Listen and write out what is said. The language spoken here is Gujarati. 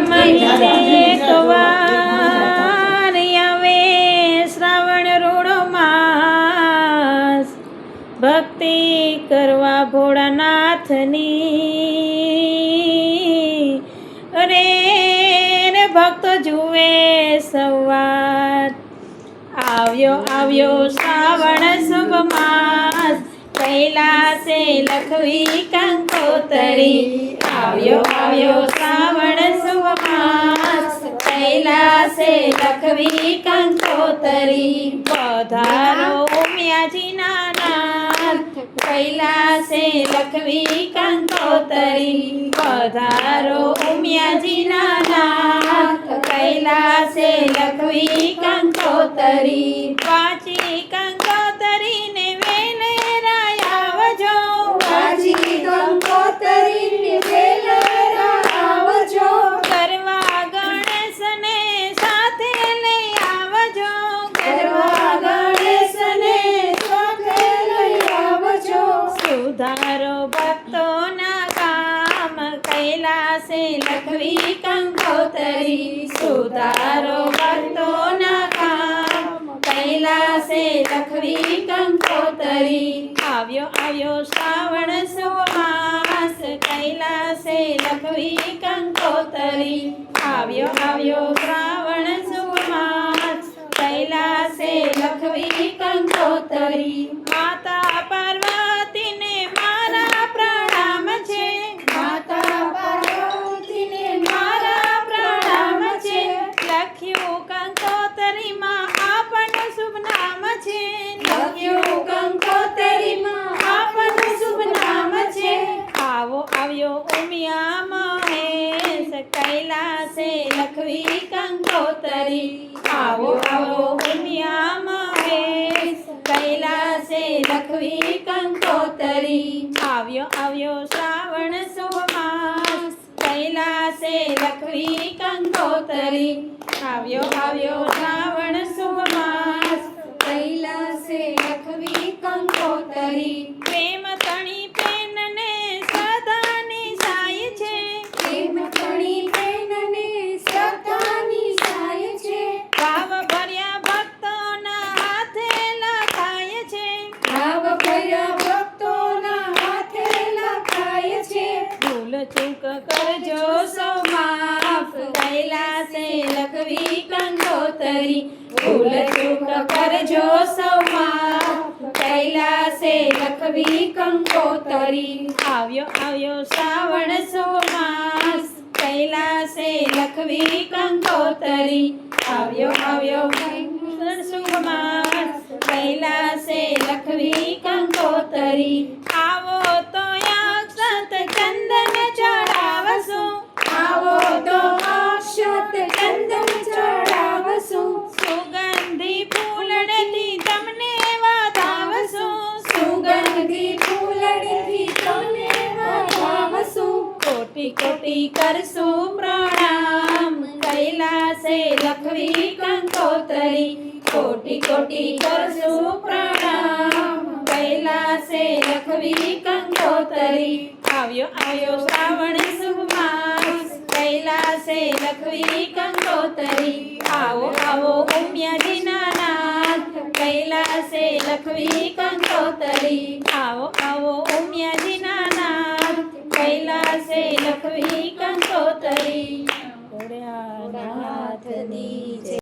મહિને એકવાર આવે શ્રાવણ રૂડો માસ, ભક્તિ કરવા ભોળાનાથની રે ભક્તો જુએ સવાર. આવ્યો શ્રાવણ શુભ માસ, કૈલાસે લખવી કંકોતરી. આવ્યો શ્રાવણ શુભ માસ, કૈલાસે લખવી કંકોતરી. પધારો ઉમિયાજીના નાથ, કૈલાસે લખવી કંકોતરી. પધારો ઉમિયાજીના નાથ, કૈલાસે લખવી કંકોતરી. વાંચી કંકોતરીને વેલેરા આવજો, વાંચી કંકોતરીને વેલેરા આવજો. કરવા ગણેશને સાથે લઈ આવજો, કરવા ગણેશને સાથે લઈ આવજો. સુધારો ભક્તોના કામ, કૈલાસે લખવી કંકોતરી. સુધારો ભક્તોના કામ, કૈલાસે લખવી કંકોતરી. આવ્યો શ્રાવણ શુભ માસ, કૈલાસે લખવી કંકોતરી. આવ્યો શ્રાવણ શુભ માસ, કૈલાસે લખવી કંકોતરી. માતા પાર્વતીને મારા પ્રણામ છે, માતા પાર્વતીને મારા પ્રણામ છે. લખ્યું કંકોતરીમાં આપનું શુભ નામ છે, લખ્યું કંકોતરીમાં આપનું શુભ નામ છે. આવ્યો ઉમિયા મહેશ, કૈલાસે લખવી કંકોતરી. આવ્યો ઉમિયા મહેશ, કૈલાસે લખવી કંકોતરી. આવ્યો શ્રાવણ શુભ માસ, કૈલાસે લખવી કંકોતરી. આવ્યો શ્રાવણ શુભ માસ, કૈલાસે લખવી કંકોતરી. પ્રેમ તણી પ્રેમને સદાની સાય છે, પ્રેમ તણી પ્રેમને શ્રદ્ધાની સાય છે. ભાવ ભર્યા ભક્તોના હાથે લખાય છે. ભાવ ભર્યા ભક્તોના હાથે લખાય છે. ભૂલ ચૂક કરજો સૌ માફ, કૈલાસે લખવી કંકોતરી. ભૂલ ચૂક કરજો સૌ માફ, કૈલાસે લખવી કંકોતરી. આવ્યો શ્રાવણ શુભ માસ, કૈલાસે લખવી કંકોતરી. આવ્યો શુભ માસ, કૈલાસે લખવી કંકોતરી. આવો તો અક્ષત ચંદન ચડાવશું, આવો તો અક્ષત ચંદન ચડાવશું. સુગંધી ફૂલડથી તમને વધાવશું. સુગંધી ફૂલડીથી તમને વધાવશું. કોટી કરશું પ્રણામ, કૈલાસે લખવી કંકોતરી. કોટી કરશું પ્રણામ, કૈલાસે લખવી કંકોતરી. આવ્યો શ્રાવણ શુભ માસ, કૈલાસે લખવી કંકોતરી. આવો ઉમિયાજીના નાથ, કૈલાસે લખવી કંકોતરી. આવો ઉમિયાજીના નાથ, કૈલાસે લખવી કંકોતરી. ભોળાનાથની જય.